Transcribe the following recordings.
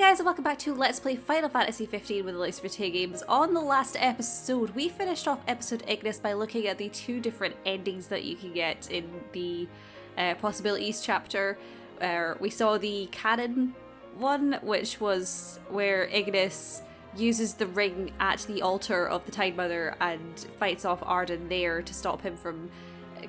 guys, and welcome back to Let's Play Final Fantasy 15 with the Lucifer Games. On the last episode, we finished off episode Ignis by looking at the two different endings that you can get in the Possibilities chapter. We saw the canon one, which was where Ignis uses the ring at the altar of the Tide Mother and fights off Ardyn there to stop him from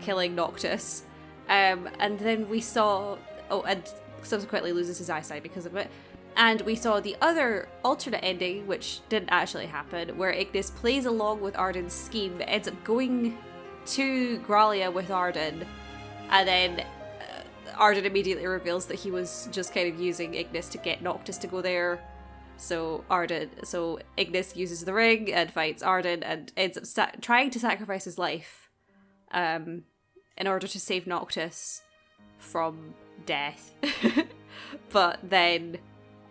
killing Noctis. And then we saw... Oh, and subsequently loses his eyesight because of it. And we saw the other alternate ending, which didn't actually happen, where Ignis plays along with Ardyn's scheme, ends up going to Gralia with Ardyn, and then Ardyn immediately reveals that he was just kind of using Ignis to get Noctis to go there. So Ignis uses the ring and fights Ardyn and ends up trying to sacrifice his life in order to save Noctis from death. But then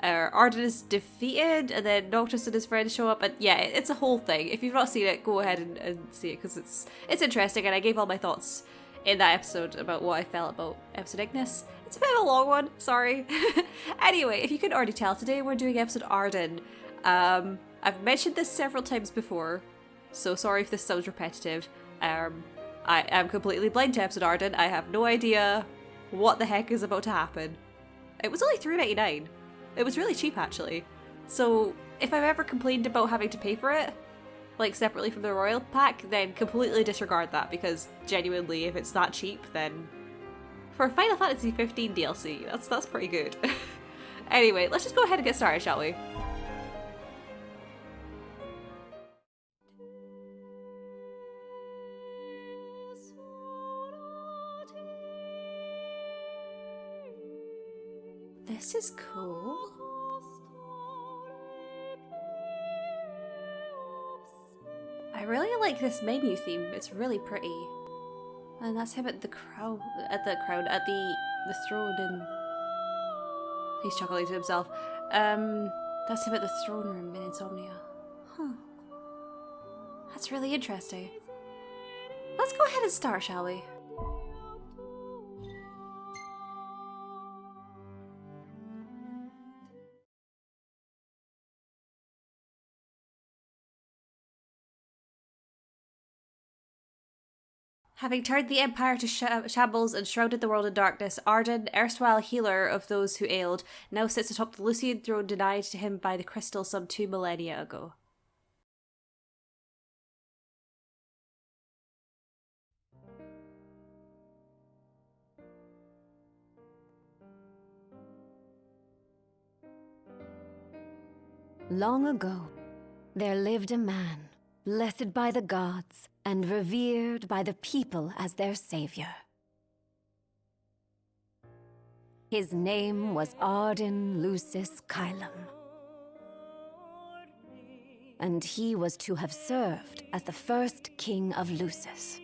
Ardyn is defeated, and then Noctis and his friends show up, and yeah, it's a whole thing. If you've not seen it, go ahead and see it, because it's interesting, and I gave all my thoughts in that episode about what I felt about episode Ignis. It's a bit of a long one, sorry. Anyway, if you couldn't already tell, today we're doing episode Ardyn. I've mentioned this several times before, so sorry if this sounds repetitive. I am completely blind to episode Ardyn. I have no idea what the heck is about to happen. It was only $3.99. It was really cheap, actually. So if I've ever complained about having to pay for it, like separately from the Royal Pack, then completely disregard that, because genuinely, if it's that cheap, then for Final Fantasy 15 DLC, that's pretty good. Anyway, let's just go ahead and get started, shall we? This is cool. I really like this menu theme. It's really pretty. And that's him at the throne, and he's chuckling to himself. That's him at the throne room in Insomnia. Huh. That's really interesting. Let's go ahead and start, shall we? Having turned the Empire to shambles and shrouded the world in darkness, Ardyn, erstwhile healer of those who ailed, now sits atop the Lucian throne denied to him by the crystal some 2 millennia ago. Long ago, there lived a man, blessed by the gods, and revered by the people as their savior. His name was Ardyn Lucis Kylum, and he was to have served as the first king of Lucis.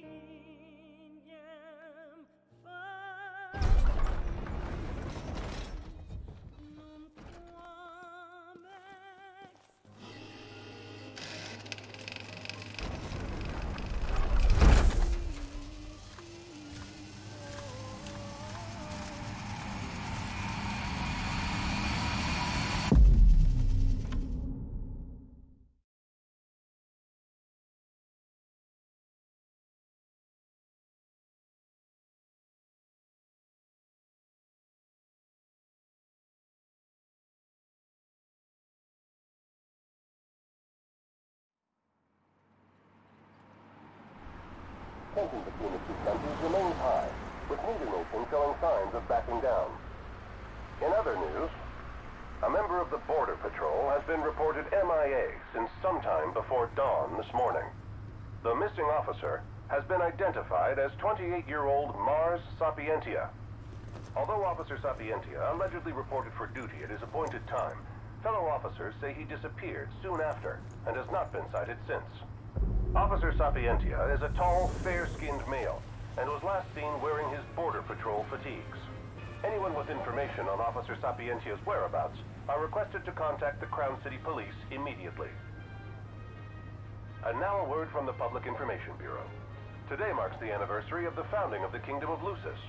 Tension between the two countries remains high, with neither nation showing signs of backing down. In other news, a member of the Border Patrol has been reported MIA since sometime before dawn this morning. The missing officer has been identified as 28-year-old Mars Sapientia. Although Officer Sapientia allegedly reported for duty at his appointed time, fellow officers say he disappeared soon after and has not been sighted since. Officer Sapientia is a tall, fair-skinned male, and was last seen wearing his Border Patrol fatigues. Anyone with information on Officer Sapientia's whereabouts are requested to contact the Crown City Police immediately. And now a word from the Public Information Bureau. Today marks the anniversary of the founding of the Kingdom of Lucis.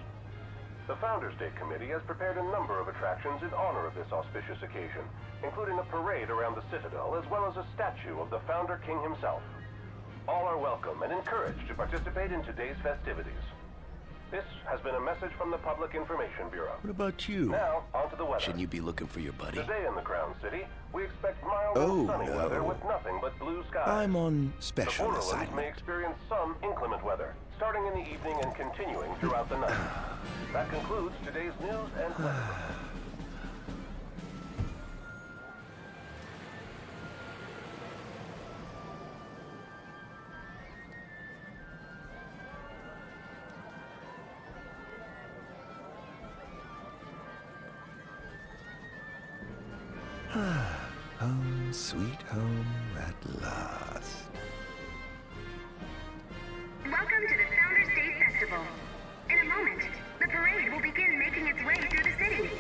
The Founders Day Committee has prepared a number of attractions in honor of this auspicious occasion, including a parade around the Citadel as well as a statue of the Founder King himself. All are welcome and encouraged to participate in today's festivities. This has been a message from the Public Information Bureau. What about you? Now, on to the weather. Shouldn't you be looking for your buddy? Today in the Crown City, we expect mild and sunny weather with nothing but blue skies. I'm on The special Borderlands assignment. may experience some inclement weather, starting in the evening and continuing throughout the night. That concludes today's news and weather. Home, sweet home at last. Welcome to the Founders Day Festival. In a moment, the parade will begin making its way through the city.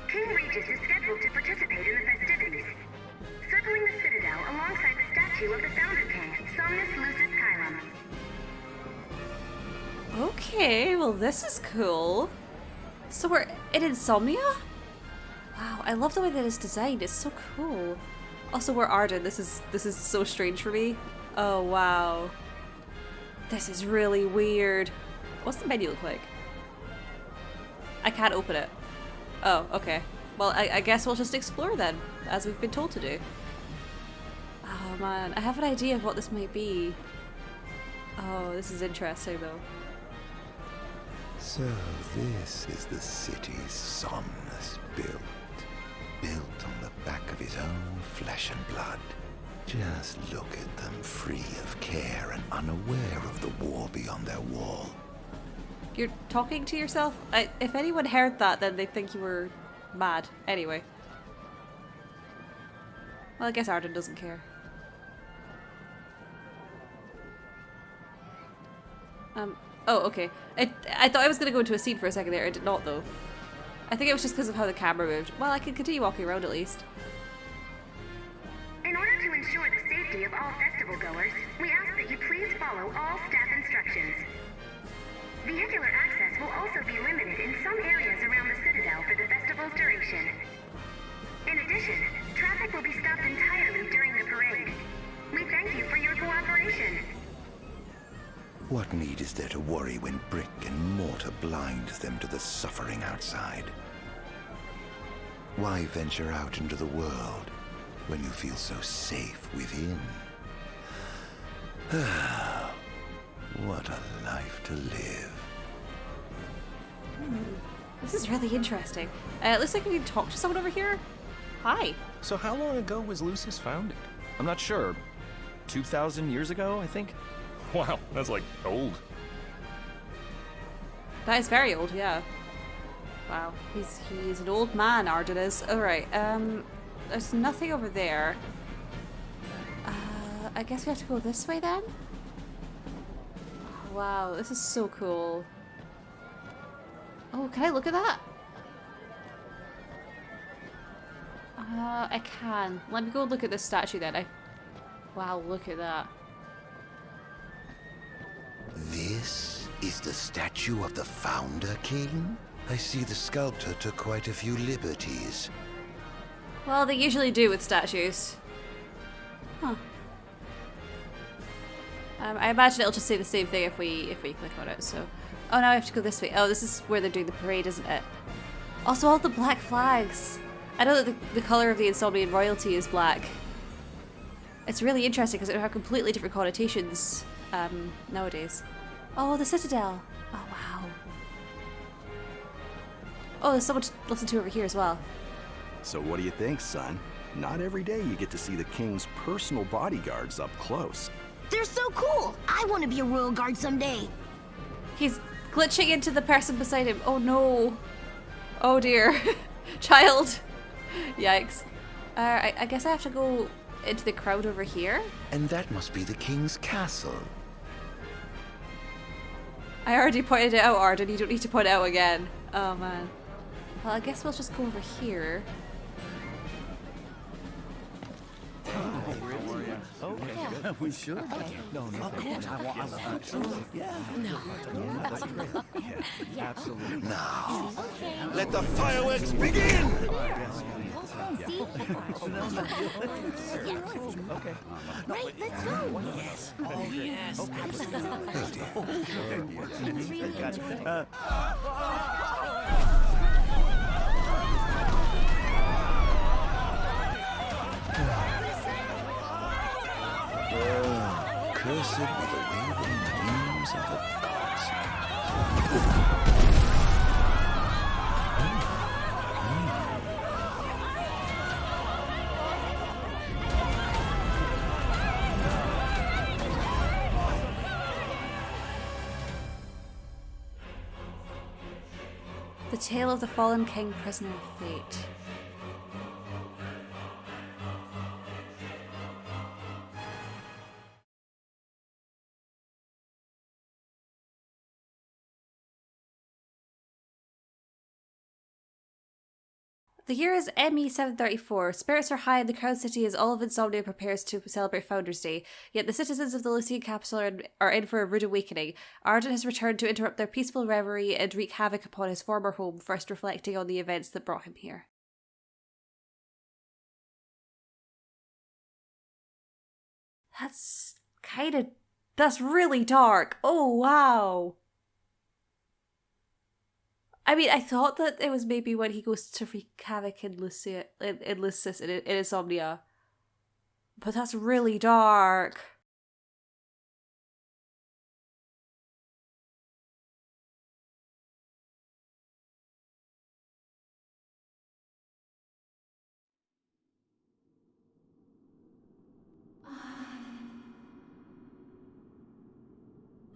King Regis is scheduled to participate in the festivities, circling the Citadel alongside the statue of the Founder King, Somnus Lucis Caelum. Okay, well this is cool. So we're in Insomnia? Wow, I love the way that it's designed. It's so cool. Also, we're Ardyn. This is so strange for me. Oh wow, this is really weird. What's the menu look like? I can't open it. Oh, okay. Well, I guess we'll just explore then, as we've been told to do. Oh man, I have an idea of what this might be. Oh, this is interesting though. So this is the city Somnus built. Built on the back of his own flesh and blood. Just look at them, free of care and unaware of the war beyond their wall. You're talking to yourself? If anyone heard that, then they'd think you were mad. Anyway. Well, I guess Ardyn doesn't care. Oh, okay. I thought I was going to go into a scene for a second there. I did not, though. I think it was just because of how the camera moved. Well, I can continue walking around at least. In order to ensure the safety of all festival goers, we ask that you please follow all staff instructions. Vehicular access will also be limited in some areas around the Citadel for the festival's duration. In addition, traffic will be stopped entirely during the parade. We thank you for your cooperation. What need is there to worry when brick and mortar blinds them to the suffering outside? Why venture out into the world when you feel so safe within? What a life to live. This is really interesting. It looks like we can talk to someone over here. Hi. So how long ago was Lucis founded? I'm not sure. 2,000 years ago, I think? Wow, that's like old. That is very old, yeah. Wow, he's an old man, Ardyn is. Alright, there's nothing over there. I guess we have to go this way then? Wow, this is so cool. Oh, can I look at that? I can. Let me go look at this statue then. Wow, look at that. This is the statue of the Founder King? I see the sculptor took quite a few liberties. Well, they usually do with statues. Huh. I imagine it'll just say the same thing if we click on it, so... Oh, now I have to go this way. Oh, this is where they're doing the parade, isn't it? Also, all the black flags. I know that the colour of the Insomnian royalty is black. It's really interesting because it would have completely different connotations nowadays. Oh, the Citadel. Oh, wow. Oh, there's someone to listen to over here as well. So what do you think, son? Not every day you get to see the king's personal bodyguards up close. They're so cool! I want to be a royal guard someday. He's glitching into the person beside him. Oh no. Oh dear. Child. Yikes. I guess I have to go into the crowd over here. And that must be the king's castle. I already pointed it out, Ardyn. You don't need to point it out again. Oh man. Well, I guess we'll just go over here. We should. No, of course. I want yeah. No. That's great. Yeah, absolutely. Now, let the fireworks begin! Okay. Right, let's go. Yes. Oh, yes. Cursed be the waving wings of the gods. The tale of the fallen king, prisoner of fate. The year is ME 734. Spirits are high in the Crown City as all of Insomnia prepares to celebrate Founders Day. Yet the citizens of the Lucian capital are in for a rude awakening. Ardyn has returned to interrupt their peaceful reverie and wreak havoc upon his former home, first reflecting on the events that brought him here. That's really dark. Oh, wow. I mean, I thought that it was maybe when he goes to wreak havoc in Lucis in Insomnia. But that's really dark.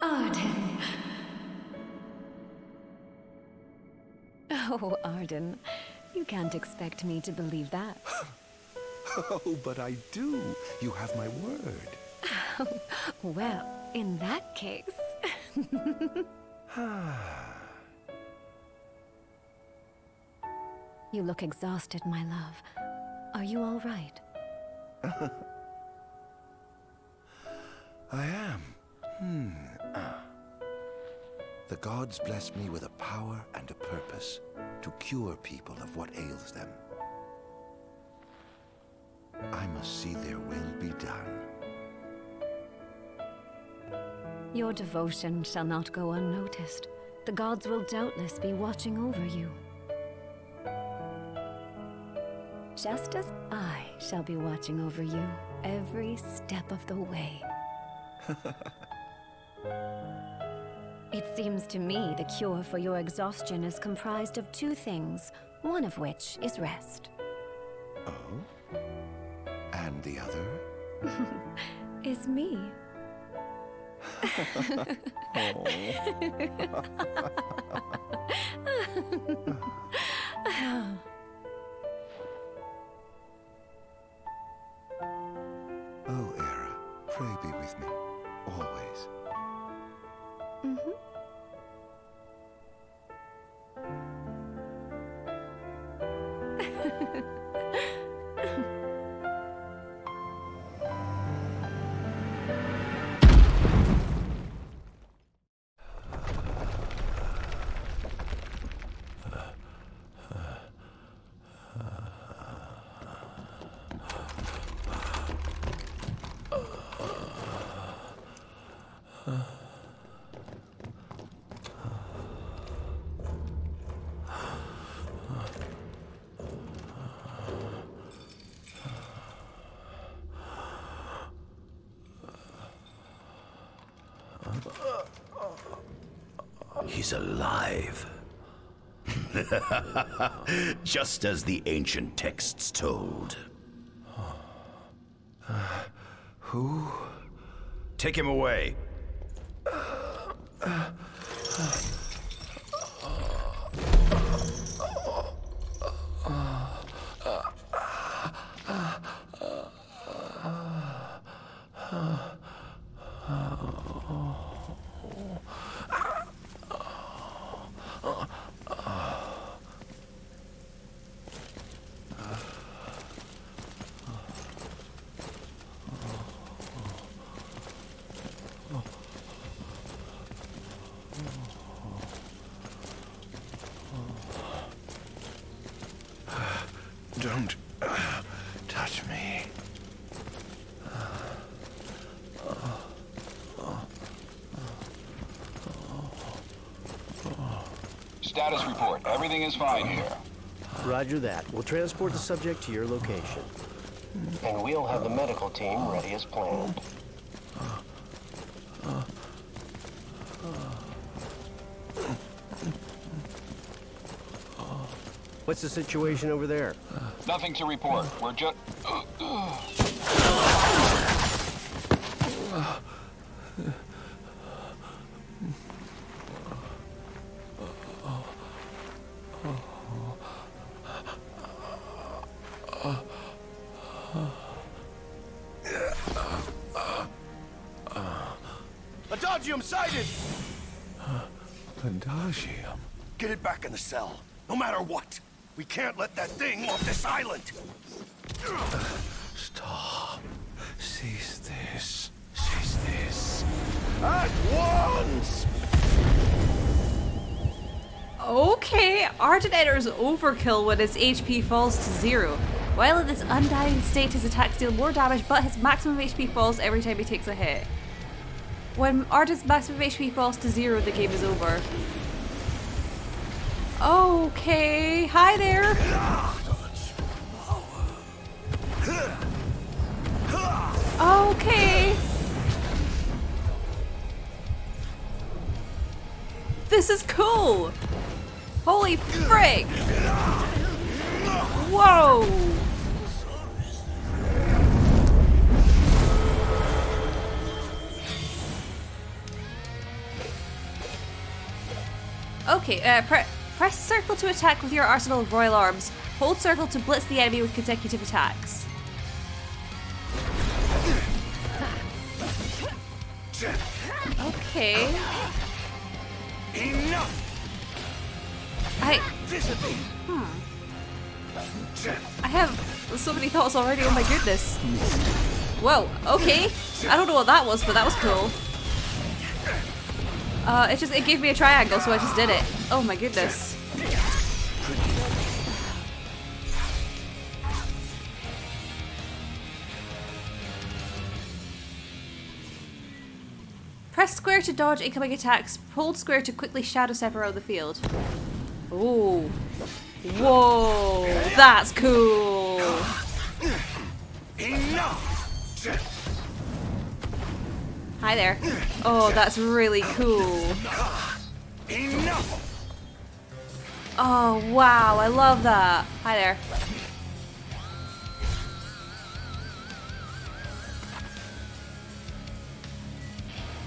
Ardyn. Oh, Ardyn, you can't expect me to believe that. Oh, but I do. You have my word. Well, in that case... You look exhausted, my love. Are you all right? I am. The gods blessed me with a power and a purpose to cure people of what ails them. I must see their will be done. Your devotion shall not go unnoticed. The gods will doubtless be watching over you. Just as I shall be watching over you every step of the way. It seems to me the cure for your exhaustion is comprised of two things, one of which is rest. Oh? And the other? Is me. Oh, Era, pray be with me, always. He's alive. Just as the ancient texts told. Who? Take him away. Don't touch me. Status report. Everything is fine here. Roger that. We'll transport the subject to your location. And we'll have the medical team ready as planned. What's the situation over there? Nothing to report. We're just... Adagium sighted! Adagium? Get it back in the cell, no matter what. We can't let that thing off this island. Stop. Cease this. Cease this. At once! Okay, Ardyn enters overkill when his HP falls to 0. While in this undying state, his attacks deal more damage, but his maximum HP falls every time he takes a hit. When Ardyn's maximum HP falls to 0, the game is over. Okay, hi there! Okay! This is cool! Holy frick! Whoa! Okay, press circle to attack with your arsenal of royal arms. Hold circle to blitz the enemy with consecutive attacks. Okay. Enough! I have so many thoughts already, oh my goodness. Whoa, okay. I don't know what that was, but that was cool. It gave me a triangle, so I just did it. Oh my goodness. Press square to dodge incoming attacks. Hold square to quickly shadow step around the field. Ooh. Whoa, that's cool. Enough! Hi there. Oh, that's really cool. Enough! Oh, wow, I love that. Hi there.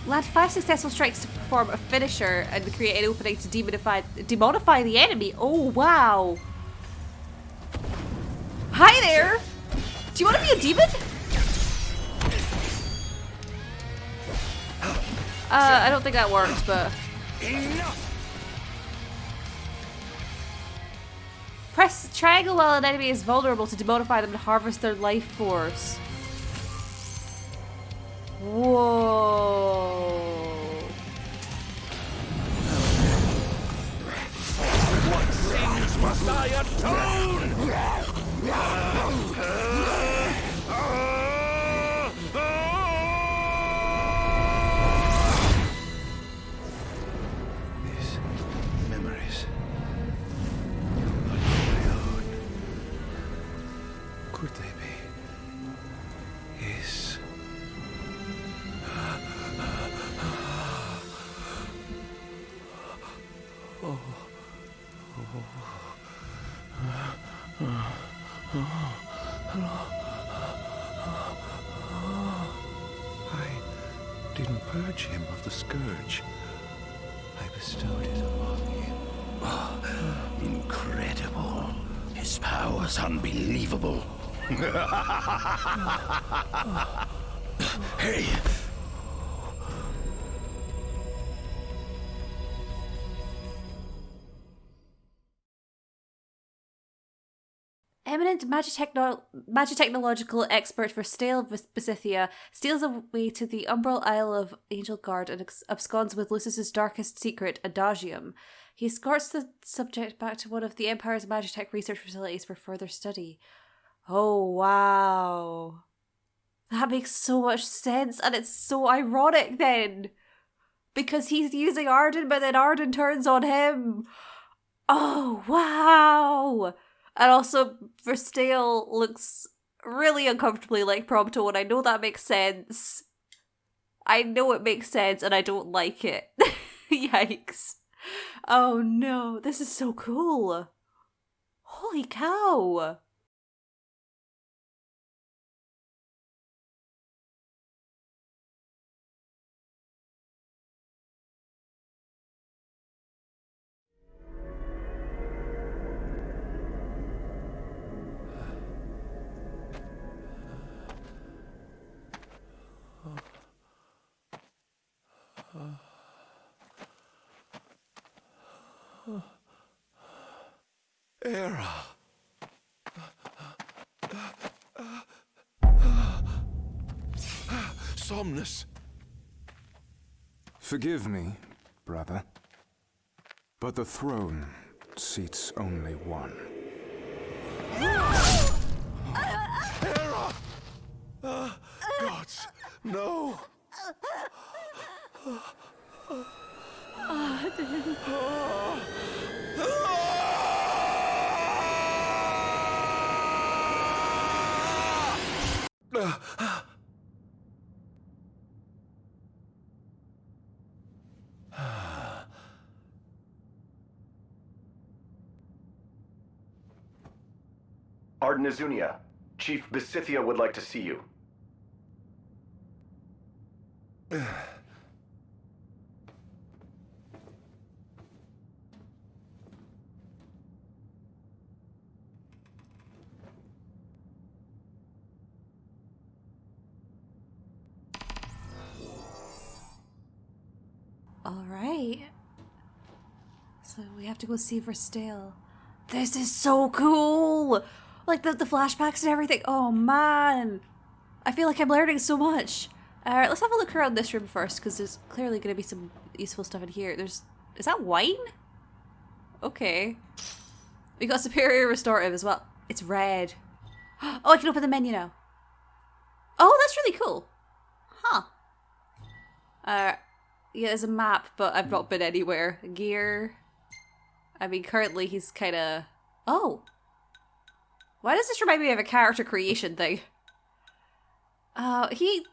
Land 5 successful strikes to perform a finisher and create an opening to demonify the enemy. Oh, wow. Hi there. Do you want to be a demon? I don't think that worked, but... Press triangle while an enemy is vulnerable to demonify them and harvest their life force. Whoa. What sins must I atone? These memories are not my own. Could they be? His? I didn't purge him of the scourge. I bestowed it upon him. Oh, incredible. His power's unbelievable. Hey! Eminent magitechnological expert for Stale of Besithia steals away to the Umbral Isle of Angel Guard and absconds with Lucis's darkest secret, Adagium. He escorts the subject back to one of the Empire's Magitech research facilities for further study. Oh, wow. That makes so much sense, and it's so ironic then. Because he's using Ardyn, but then Ardyn turns on him. Oh, wow. And also, Verstale looks really uncomfortably like Prompto, and I know that makes sense. I know it makes sense, and I don't like it. Yikes. Oh no, this is so cool. Holy cow. Era. Somnus. Forgive me, brother, but the throne seats only one. Era! Gods, no! Ardyn Azunia, Chief Besithia would like to see you. Alright. So we have to go see Verstale. This is so cool! Like the flashbacks and everything. Oh man! I feel like I'm learning so much. Alright, let's have a look around this room first, because there's clearly going to be some useful stuff in here. Is that wine? Okay. We got Superior Restorative as well. It's red. Oh, I can open the menu now. Oh, that's really cool. Huh. Yeah, there's a map, but I've not been anywhere. Gear. I mean, currently he's kind of... Oh! Why does this remind me of a character creation thing? He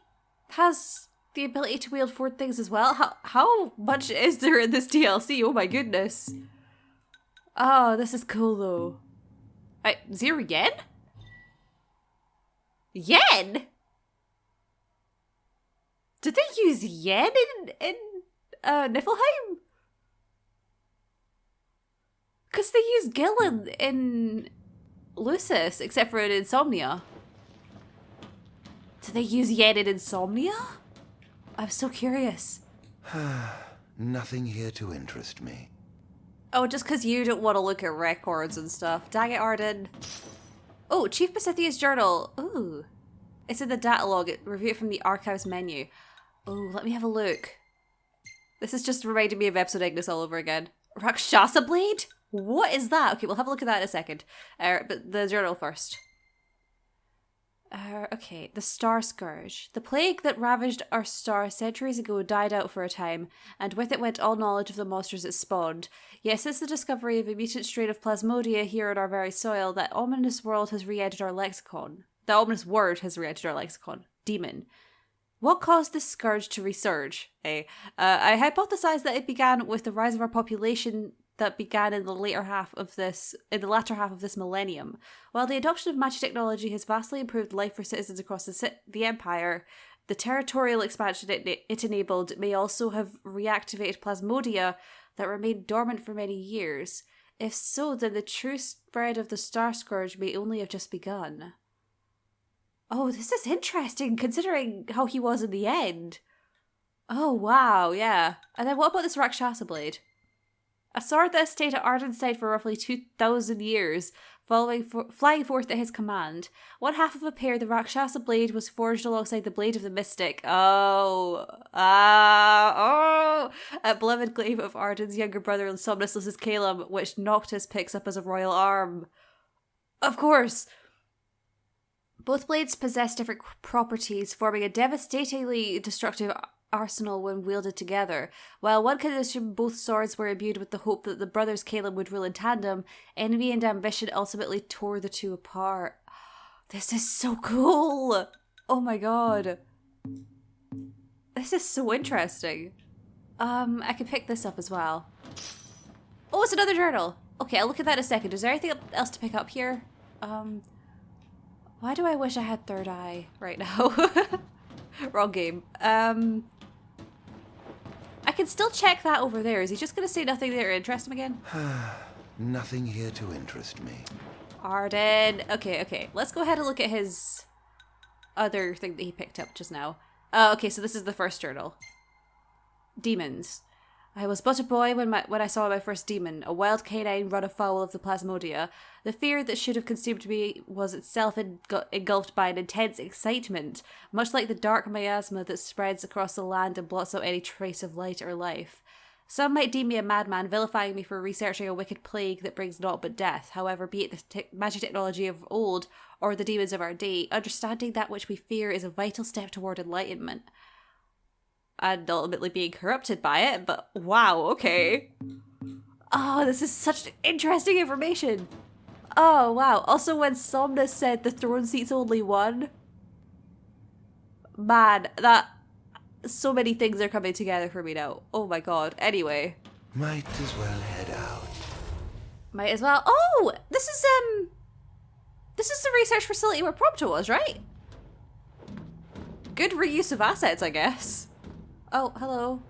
has the ability to wield 4 things as well. How much is there in this DLC? Oh my goodness. Oh, this is cool though. 0 yen? Yen? Did they use yen in Niflheim? Because they use Gillen in Lucis, except for in Insomnia. Did they use yen in Insomnia? I'm so curious. Nothing here to interest me. Oh, just because you don't want to look at records and stuff. Dang it, Ardyn. Oh, Chief Besithia's journal. Ooh. It's in the data log. Review it from the archives menu. Oh, let me have a look. This is just reminding me of episode Ignis all over again. Rakshasa Blade? What is that? Okay, we'll have a look at that in a second. But the journal first. Okay, the Star Scourge. The plague that ravaged our star centuries ago died out for a time, and with it went all knowledge of the monsters it spawned. Yet since the discovery of a mutant strain of Plasmodia here on our very soil, that ominous world has re-entered our lexicon. The ominous word has re-entered our lexicon. Demon. What caused this scourge to resurge? I hypothesize that it began with the rise of our population that began in the latter half of this millennium. While the adoption of magic technology has vastly improved life for citizens across the Empire, the territorial expansion it enabled may also have reactivated Plasmodia that remained dormant for many years. If so, then the true spread of the Star Scourge may only have just begun. Oh, this is interesting, considering how he was in the end. Oh, wow, yeah. And then what about this Rakshasa Blade? A sword that has stayed at Ardyn's side for roughly 2,000 years, flying forth at his command. One half of a pair, the Rakshasa blade, was forged alongside the blade of the mystic. A beloved glaive of Ardyn's younger brother Somnus' Caleb, which Noctis picks up as a royal arm. Of course! Both blades possess different properties, forming a devastatingly destructive arsenal when wielded together. While one could assume both swords were imbued with the hope that the brothers Caleb would rule in tandem, envy and ambition ultimately tore the two apart. This is so cool! Oh my god. This is so interesting. I can pick this up as well. Oh, it's another journal! Okay, I'll look at that in a second. Is there anything else to pick up here? Why do I wish I had third eye right now? Wrong game. I can still check that over there. Is he just going to say nothing there to interest him again? Nothing here to interest me. Ardyn. Okay. Let's go ahead and look at his other thing that he picked up just now. Okay, so this is the first journal. Demons. I was but a boy when I saw my first demon, a wild canine run afoul of the Plasmodia. The fear that should have consumed me was itself engulfed by an intense excitement, much like the dark miasma that spreads across the land and blots out any trace of light or life. Some might deem me a madman, vilifying me for researching a wicked plague that brings naught but death. However, be it the magic technology of old or the demons of our day, understanding that which we fear is a vital step toward enlightenment. And ultimately being corrupted by it, but wow, okay. Oh, this is such interesting information. Oh, wow. Also, when Somnus said the throne seat's only one, man, so many things are coming together for me now. Oh my god. Anyway. Might as well head out. Might as well. Oh, this is the research facility where Prompto was, right? Good reuse of assets, I guess. Oh, hello.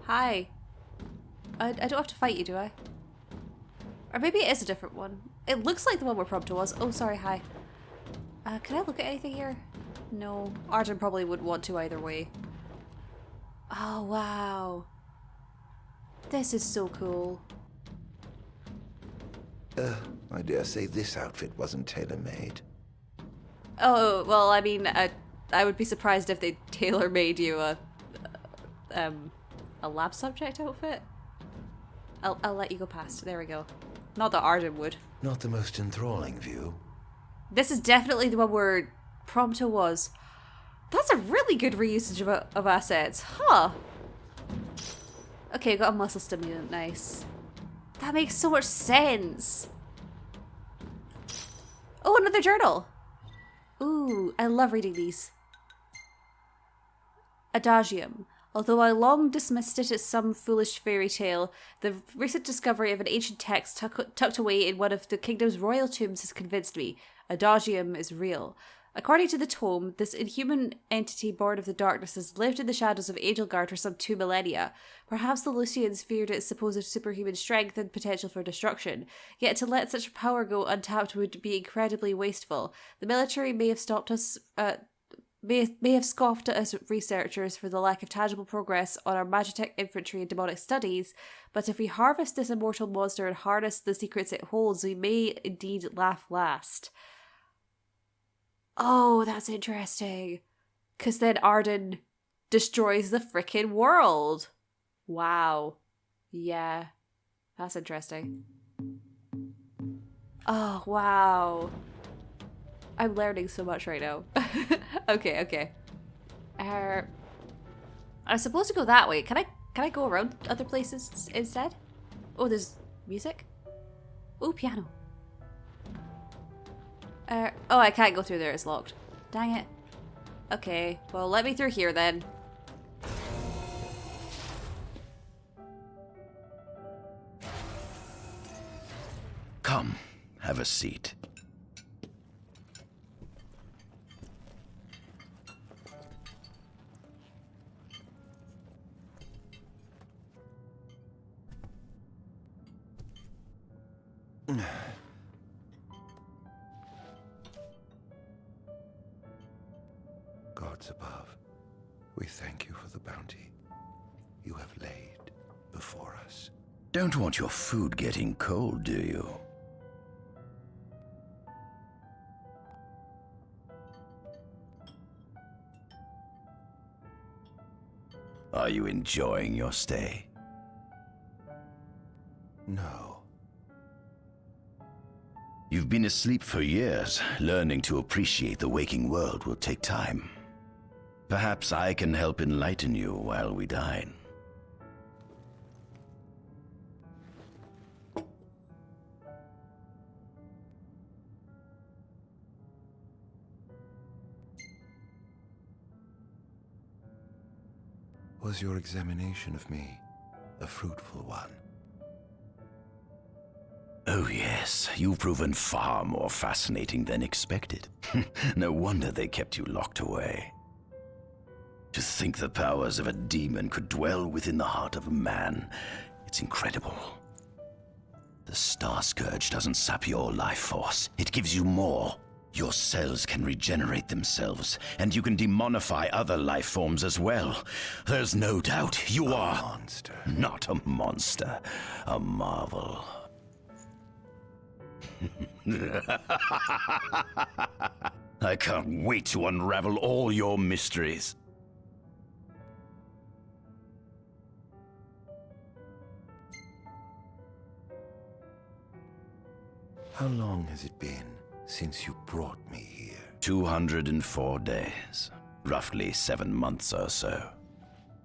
Hi. I don't have to fight you, do I? Or maybe it is a different one. It looks like the one where Prompto was. Oh, sorry, hi. Can I look at anything here? No. Ardyn probably wouldn't want to either way. Oh, wow. This is so cool. I dare say this outfit wasn't tailor-made. Oh, well, I mean, I would be surprised if they tailor-made you a lab subject outfit. I'll let you go past. There we go. Not that Ardyn would. Not the most enthralling view. This is definitely the one where Prompto was. That's a really good reusage of assets. Huh. Okay, got a muscle stimulant. Nice. That makes so much sense. Oh, another journal. Ooh, I love reading these. Adagium. Although I long dismissed it as some foolish fairy tale, the recent discovery of an ancient text tucked away in one of the kingdom's royal tombs has convinced me. Adagium is real. According to the tome, this inhuman entity born of the darkness has lived in the shadows of Adelgard for some 2 millennia. Perhaps the Lucians feared its supposed superhuman strength and potential for destruction. Yet to let such power go untapped would be incredibly wasteful. The military may have stopped us... May have scoffed at us researchers for the lack of tangible progress on our magitech infantry and demonic studies, but if we harvest this immortal monster and harness the secrets it holds, we may indeed laugh last. Oh, that's interesting. Because then Ardyn destroys the frickin' world. Wow. Yeah. That's interesting. Oh, wow. I'm learning so much right now. Okay. I'm supposed to go that way. Can I go around other places instead? Oh, there's music? Oh, piano. Oh, I can't go through there. It's locked. Dang it. Okay, well, let me through here then. Come, have a seat. Gods above, we thank you for the bounty you have laid before us. Don't want your food getting cold, do you? Are you enjoying your stay? No. You've been asleep for years. Learning to appreciate the waking world will take time. Perhaps I can help enlighten you while we dine. Was your examination of me a fruitful one? Oh yes, you've proven far more fascinating than expected. No wonder they kept you locked away. To think the powers of a demon could dwell within the heart of a man, it's incredible. The Star Scourge doesn't sap your life force, it gives you more. Your cells can regenerate themselves, and you can demonify other life forms as well. There's no doubt you are... A monster. Not a monster, a marvel. I can't wait to unravel all your mysteries. How long has it been since you brought me here? 204 days. Roughly 7 months or so.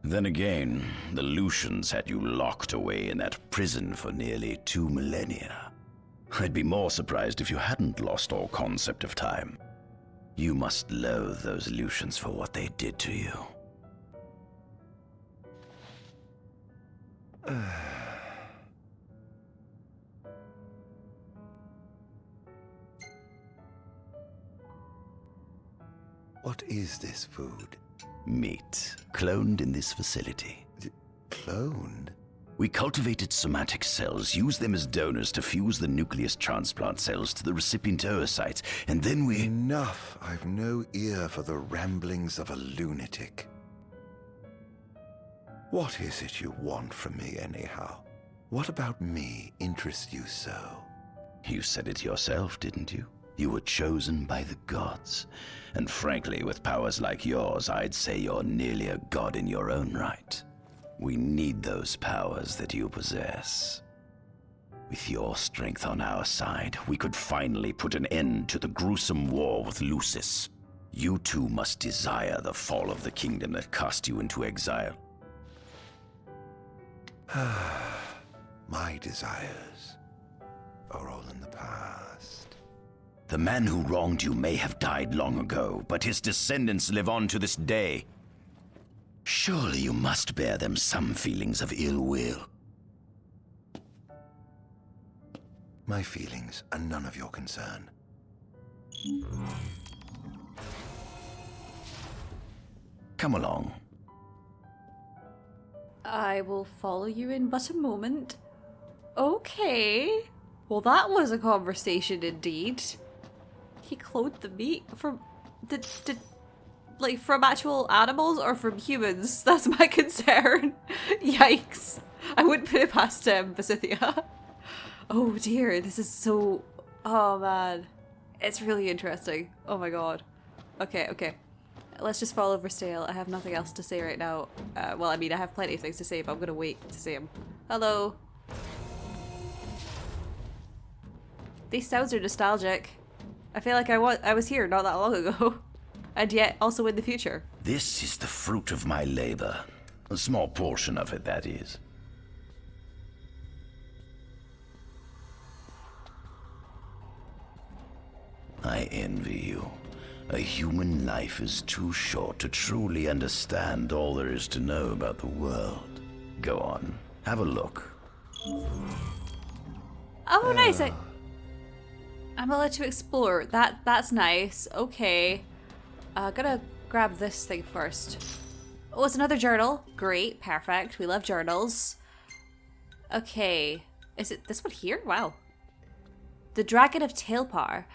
Then again, the Lucians had you locked away in that prison for nearly 2 millennia. I'd be more surprised if you hadn't lost all concept of time. You must loathe those Lucians for what they did to you. What is this food? Meat, cloned in this facility. Cloned? We cultivated somatic cells, used them as donors to fuse the nucleus transplant cells to the recipient oocytes, and then we... Enough! I've no ear for the ramblings of a lunatic. What is it you want from me, anyhow? What about me interests you so? You said it yourself, didn't you? You were chosen by the gods. And frankly, with powers like yours, I'd say you're nearly a god in your own right. We need those powers that you possess. With your strength on our side, we could finally put an end to the gruesome war with Lucis. You too must desire the fall of the kingdom that cast you into exile. My desires are all in the past. The man who wronged you may have died long ago, but his descendants live on to this day. Surely you must bear them some feelings of ill will. My feelings are none of your concern. Come along. I will follow you in but a moment. Okay. Well, that was a conversation indeed. He cloned the meat from... like, from actual animals or from humans? That's my concern. Yikes. I wouldn't put it past Basithia. Oh dear, this is so... Oh man. It's really interesting. Oh my god. Okay. Let's just follow Verstale. I have nothing else to say right now. Well, I mean, I have plenty of things to say, but I'm gonna wait to say them. Hello. These sounds are nostalgic. I feel like I was here not that long ago. And yet, also in the future. This is the fruit of my labor. A small portion of it, that is. I envy you. A human life is too short to truly understand all there is to know about the world. Go on, have a look. Oh, nice. I'm allowed to explore. That's nice. Okay. Gotta grab this thing first. Oh, it's another journal. Great, perfect. We love journals. Okay. Is it this one here? Wow. The Dragon of Tailpar.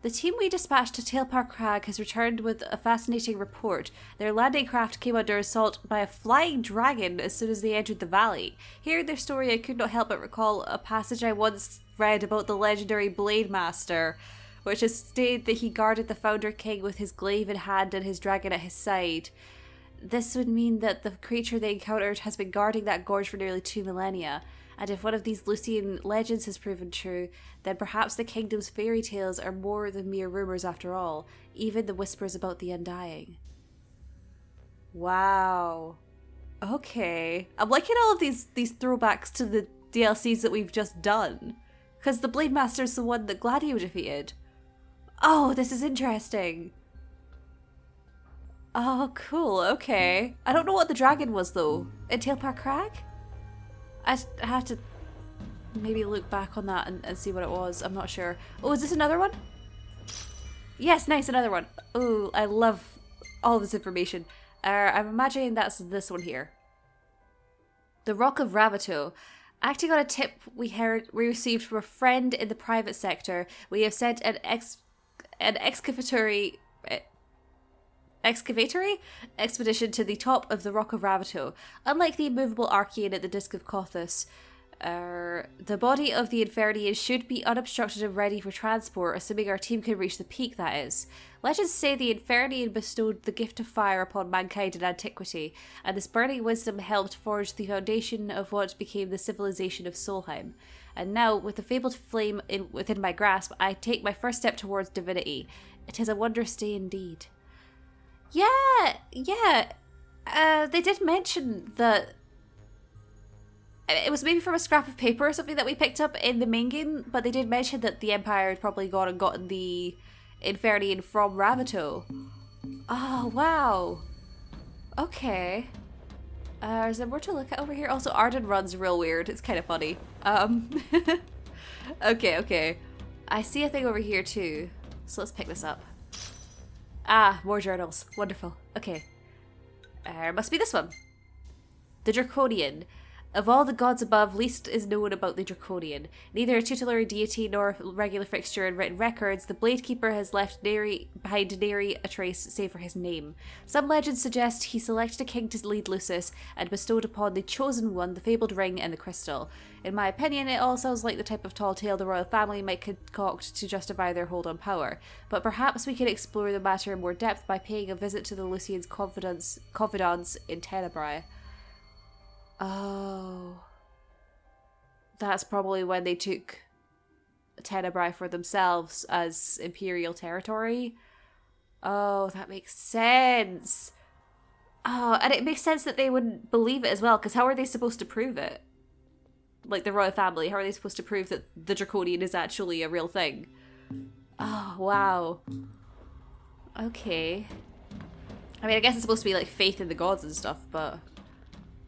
The team we dispatched to Tailpar Crag has returned with a fascinating report. Their landing craft came under assault by a flying dragon as soon as they entered the valley. Hearing their story, I could not help but recall a passage I once read about the legendary Blade Master, which has stated that he guarded the Founder King with his glaive in hand and his dragon at his side. This would mean that the creature they encountered has been guarding that gorge for nearly 2 millennia. And if one of these Lucian legends has proven true, then perhaps the kingdom's fairy tales are more than mere rumours after all, even the whispers about the undying. Wow. Okay. I'm liking all of these throwbacks to the DLCs that we've just done. Because the Blade Master's the one that Gladio defeated. Oh, this is interesting. Oh, cool. Okay. I don't know what the dragon was, though. In Tailpar Crag? I have to maybe look back on that and see what it was. I'm not sure. Oh, is this another one? Yes, nice, another one. Oh, I love all this information. I'm imagining that's this one here. The Rock of Ravito. Acting on a tip we received from a friend in the private sector, we have sent an excavatory expedition to the top of the Rock of Ravito. Unlike the immovable Archaean at the Disc of Kothos, the body of the Infernian should be unobstructed and ready for transport, assuming our team can reach the peak, that is. Legends say the Infernian bestowed the gift of fire upon mankind in antiquity, and this burning wisdom helped forge the foundation of what became the civilization of Solheim. And now, with the fabled flame within my grasp, I take my first step towards divinity. It is a wondrous day indeed. Yeah. They did mention that it was maybe from a scrap of paper or something that we picked up in the main game, but they did mention that the Empire had probably gone and gotten the Infernian from Ravito. Oh, wow. Okay. Is there more to look at over here? Also, Ardyn runs real weird. It's kind of funny. Okay. I see a thing over here too. So let's pick this up. Ah, more journals. Wonderful. Okay. Must be this one. The Draconian. Of all the gods above, least is known about the Draconian. Neither a tutelary deity nor a regular fixture in written records, the Bladekeeper has left behind nary a trace save for his name. Some legends suggest he selected a king to lead Lucis and bestowed upon the chosen one the fabled ring and the crystal. In my opinion, it all sounds like the type of tall tale the royal family might concoct to justify their hold on power. But perhaps we can explore the matter in more depth by paying a visit to the Lucian's confidants in Tenebrae. Oh. That's probably when they took Tenebrae for themselves as imperial territory. Oh, that makes sense. Oh, and it makes sense that they wouldn't believe it as well, because how are they supposed to prove it? Like the royal family, how are they supposed to prove that the Draconian is actually a real thing? Oh, wow. Okay. I mean, I guess it's supposed to be like faith in the gods and stuff, but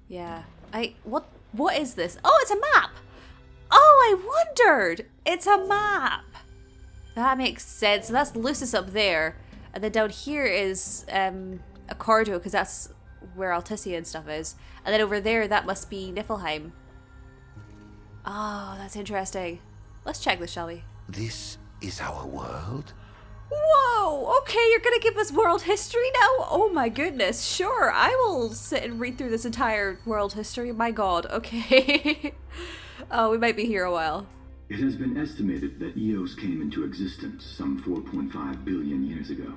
yeah. What is this? Oh, it's a map! Oh, I wondered! It's a map! That makes sense. So that's Lucis up there. And then down here is Accardo, because that's where Alticia and stuff is. And then over there, that must be Niflheim. Oh, that's interesting. Let's check this, shall we? This is our world? Whoa! Okay, you're gonna give us world history now? Oh my goodness, sure. I will sit and read through this entire world history. My god, okay. Oh, we might be here a while. It has been estimated that Eos came into existence some 4.5 billion years ago.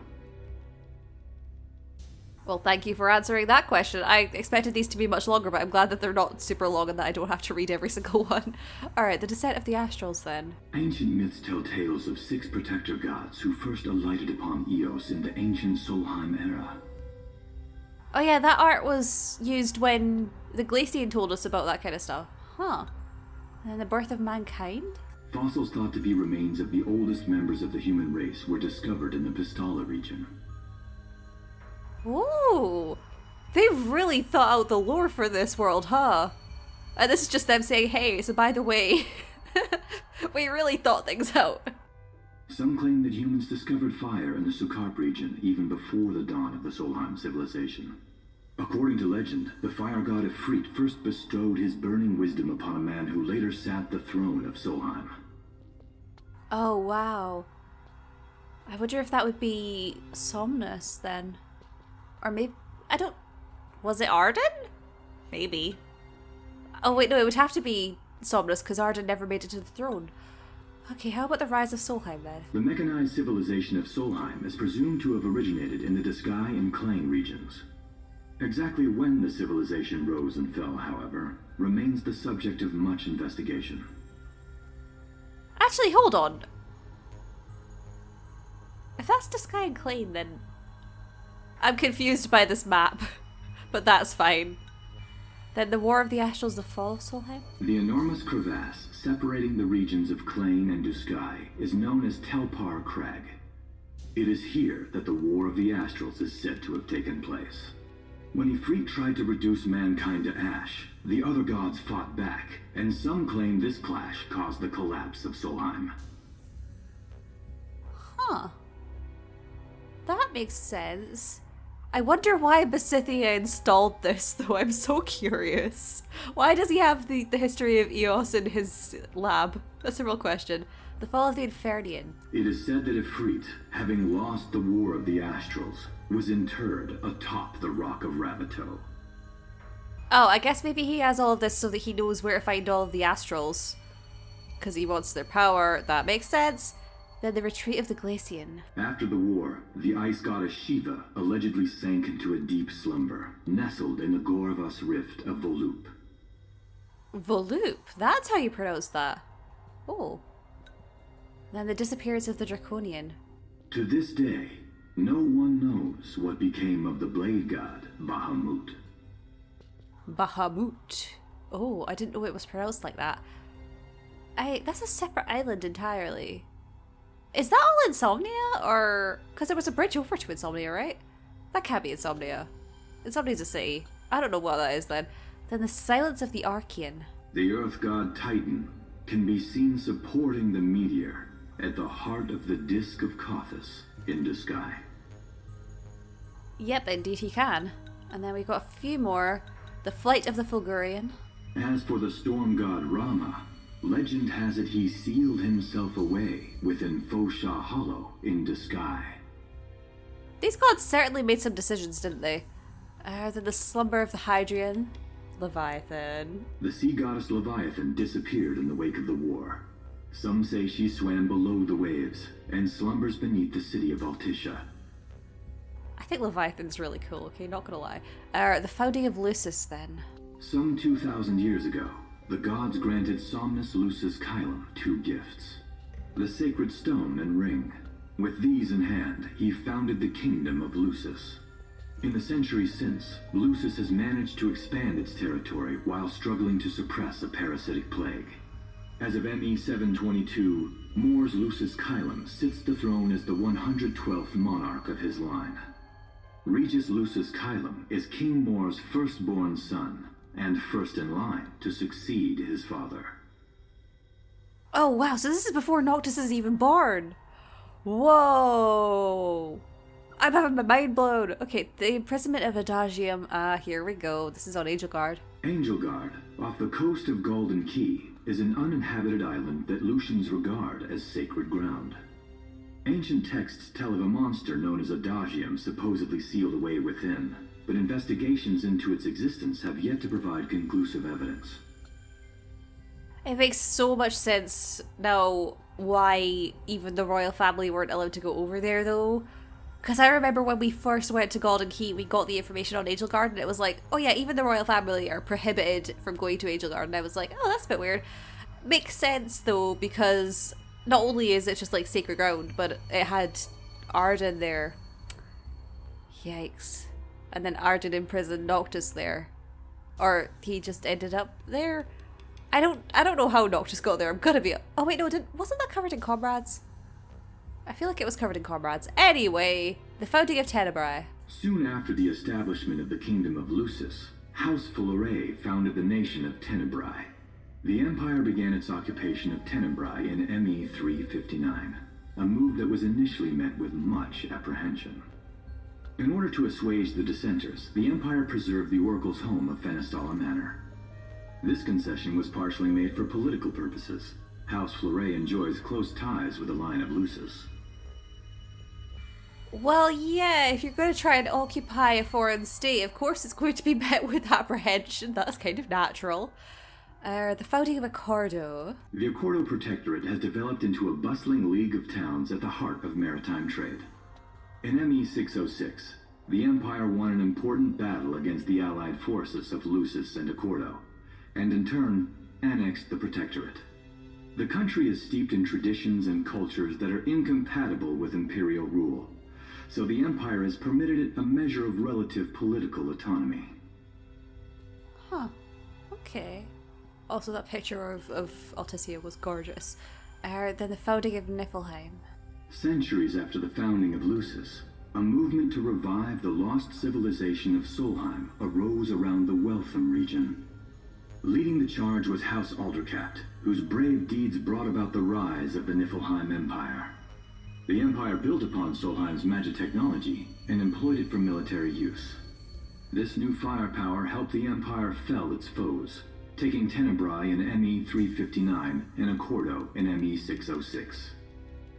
Well, thank you for answering that question. I expected these to be much longer, but I'm glad that they're not super long and that I don't have to read every single one. Alright, the Descent of the Astrals then. Ancient myths tell tales of 6 protector gods who first alighted upon Eos in the ancient Solheim era. Oh yeah, that art was used when the Glacian told us about that kind of stuff. Huh. And the birth of mankind? Fossils thought to be remains of the oldest members of the human race were discovered in the Pistala region. Ooh, they've really thought out the lore for this world, huh? And this is just them saying, hey, so by the way, we really thought things out. Some claim that humans discovered fire in the Sukarp region even before the dawn of the Solheim civilization. According to legend, the fire god Ifrit first bestowed his burning wisdom upon a man who later sat the throne of Solheim. Oh, wow. I wonder if that would be Somnus then. Or maybe, was it Ardyn? Maybe. Oh wait, no, it would have to be Somnus, because Ardyn never made it to the throne. Okay, how about the rise of Solheim then? The mechanized civilization of Solheim is presumed to have originated in the Disgaea and Klang regions. Exactly when the civilization rose and fell, however, remains the subject of much investigation. Actually, hold on. If that's Disgaea and Klein, then I'm confused by this map, but that's fine. Then the War of the Astrals, the fall of Solheim? The enormous crevasse separating the regions of Klein and Disgaea is known as Telpar Crag. It is here that the War of the Astrals is said to have taken place. When Ifrit tried to reduce mankind to ash, the other gods fought back, and some claim this clash caused the collapse of Solheim. Huh. That makes sense. I wonder why Besithia installed this, though. I'm so curious. Why does he have the history of Eos in his lab? That's a real question. The fall of the Infernian. It is said that Ifrit, having lost the War of the Astrals, was interred atop the Rock of Ravito. Oh, I guess maybe he has all of this so that he knows where to find all of the Astrals. Because he wants their power. That makes sense. Then the retreat of the Glacian. After the war, the ice goddess Shiva allegedly sank into a deep slumber, nestled in the Goravas rift of Volúp. Volúp? That's how you pronounce that. Oh. Then the disappearance of the Draconian. To this day, no one knows what became of the blade god Bahamut. Bahamut. Oh, I didn't know it was pronounced like that. That's a separate island entirely. Is that all Insomnia, or... Because there was a bridge over to Insomnia, right? That can't be Insomnia. Insomnia's a city. I don't know what that is then. Then the silence of the Archean. The earth god Titan can be seen supporting the meteor at the heart of the disk of Kothis in Disgaea. Yep, indeed he can. And then we got a few more. The flight of the Fulgurian. As for the storm god Rama, legend has it he sealed himself away within Fosha Hollow in Disgaea. These gods certainly made some decisions, didn't they? Then the slumber of the Hydrian. Leviathan. The sea goddess Leviathan disappeared in the wake of the war. Some say she swam below the waves and slumbers beneath the city of Altisha. I think Leviathan's really cool, okay, not gonna lie. The founding of Lucis, then. Some 2,000 years ago, the gods granted Somnus Lucis Kylum 2 gifts. The sacred stone and ring. With these in hand, he founded the kingdom of Lucis. In the centuries since, Lucis has managed to expand its territory while struggling to suppress a parasitic plague. As of ME 722, Mor's Lucis Kylum sits the throne as the 112th monarch of his line. Regis Lucis Kylum is King Mor's firstborn son, and first in line to succeed his father. Oh wow, so this is before Noctis is even born! Whoa! I'm having my mind blown! Okay, the imprisonment of Adagium, here we go. This is on Angel Guard. Angel Guard, off the coast of Golden Key, is an uninhabited island that Lucians regard as sacred ground. Ancient texts tell of a monster known as Adagium supposedly sealed away within, but investigations into its existence have yet to provide conclusive evidence. It makes so much sense now why even the royal family weren't allowed to go over there, though. Because I remember when we first went to Golden Key, we got the information on Angel Guard, and it was like, oh yeah, even the royal family are prohibited from going to Angel Guard. And I was like, oh, that's a bit weird. Makes sense, though, because not only is it just like sacred ground, but it had Ardyn there. Yikes. And then Ardyn imprisoned Noctis there. Or he just ended up there. I don't know how Noctis got there. I'm gonna be... Oh wait, no, wasn't that covered in Comrades? I feel like it was covered in Comrades. Anyway, the founding of Tenebrae. Soon after the establishment of the kingdom of Lucis, House Fulare founded the nation of Tenebrae. The empire began its occupation of Tenebrae in ME 359, a move that was initially met with much apprehension. In order to assuage the dissenters, the empire preserved the oracle's home of Fenestala Manor. This concession was partially made for political purposes. House Fulare enjoys close ties with the line of Lucis. Well, yeah, if you're going to try and occupy a foreign state, of course it's going to be met with apprehension. That's kind of natural. The founding of Accordo. The Accordo Protectorate has developed into a bustling league of towns at the heart of maritime trade. In ME 606, the Empire won an important battle against the allied forces of Lucis and Accordo, and in turn, annexed the Protectorate. The country is steeped in traditions and cultures that are incompatible with Imperial rule, so the Empire has permitted it a measure of relative political autonomy. Huh. Okay. Also, that picture of Alticia was gorgeous. Then the founding of Niflheim. Centuries after the founding of Lucis, a movement to revive the lost civilization of Solheim arose around the Weltham region. Leading the charge was House Aldercat, whose brave deeds brought about the rise of the Niflheim Empire. The Empire built upon Solheim's magic technology and employed it for military use. This new firepower helped the Empire fell its foes, taking Tenebrae in ME 359 and Accordo in ME 606.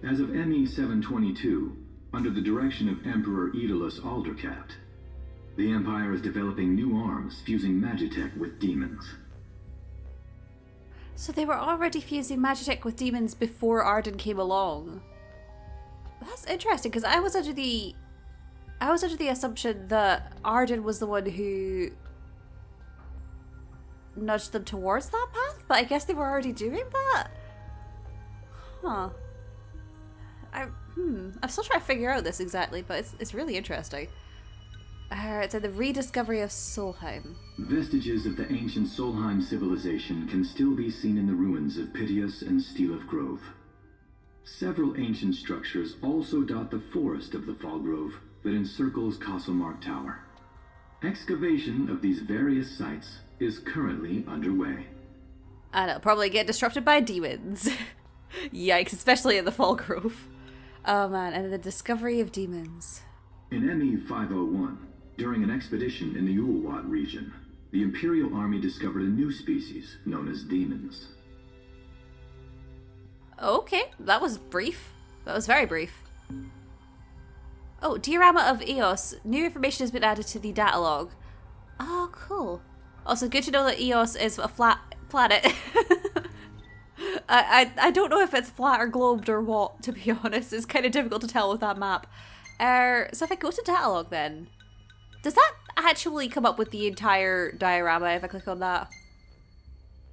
As of ME 722, under the direction of Emperor Aedalus Aldercat, the Empire is developing new arms fusing magitech with demons. So they were already fusing magitech with demons before Ardyn came along. That's interesting, because I was under the assumption that Ardyn was the one who nudged them towards that path, but I guess they were already doing that? Huh. I'm still trying to figure out this exactly, but it's really interesting. So the rediscovery of Solheim. Vestiges of the ancient Solheim civilization can still be seen in the ruins of Piteous and Steelif Grove. Several ancient structures also dot the forest of the Fall Grove that encircles Castlemark Tower. Excavation of these various sites is currently underway. And it'll probably get disrupted by demons. Yikes, especially in the Fall Grove. Oh man, and the discovery of demons. In ME 501, during an expedition in the Ulwat region, the Imperial Army discovered a new species known as demons. Okay, that was brief. That was very brief. Oh, diorama of Eos. New information has been added to the data log. Oh, cool. Also, good to know that Eos is a flat planet. I don't know if it's flat or globed or what, to be honest. It's kind of difficult to tell with that map. So if I go to data log then, does that actually come up with the entire diorama if I click on that?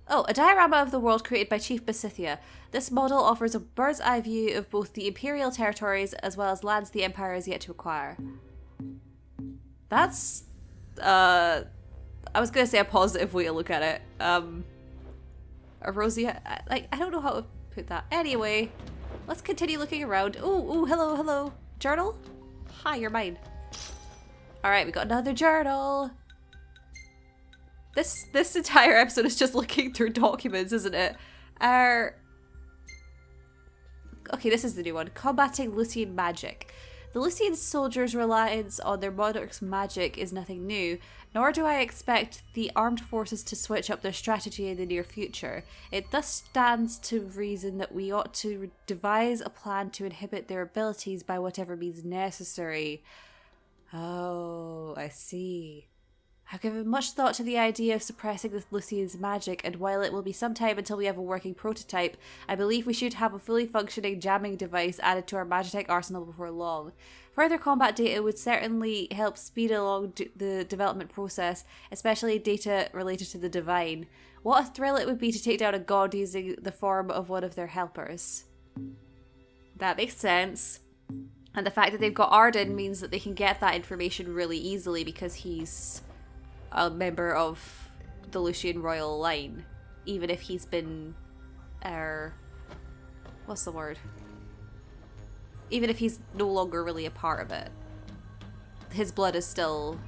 Oh, a diorama of the world created by Chief Besithia. This model offers a bird's eye view of both the Imperial territories as well as lands the Empire is yet to acquire. That's, I was going to say a positive way to look at it. A rosy, I don't know how to put that. Anyway, let's continue looking around. Ooh, hello. Journal? Hi, you're mine. Alright, we got another journal. This entire episode is just looking through documents, isn't it? Okay, this is the new one. Combating Lucian magic. The Lucian soldiers' reliance on their monarch's magic is nothing new, nor do I expect the armed forces to switch up their strategy in the near future. It thus stands to reason that we ought to devise a plan to inhibit their abilities by whatever means necessary. Oh, I see. I've given much thought to the idea of suppressing the Lucian's magic, and while it will be some time until we have a working prototype, I believe we should have a fully functioning jamming device added to our Magitech arsenal before long. Further combat data would certainly help speed along the development process, especially data related to the Divine. What a thrill it would be to take down a god using the form of one of their helpers. That makes sense. And the fact that they've got Ardyn means that they can get that information really easily because he's a member of the Lucian royal line, even if he's been, what's the word? Even if he's no longer really a part of it, his blood is still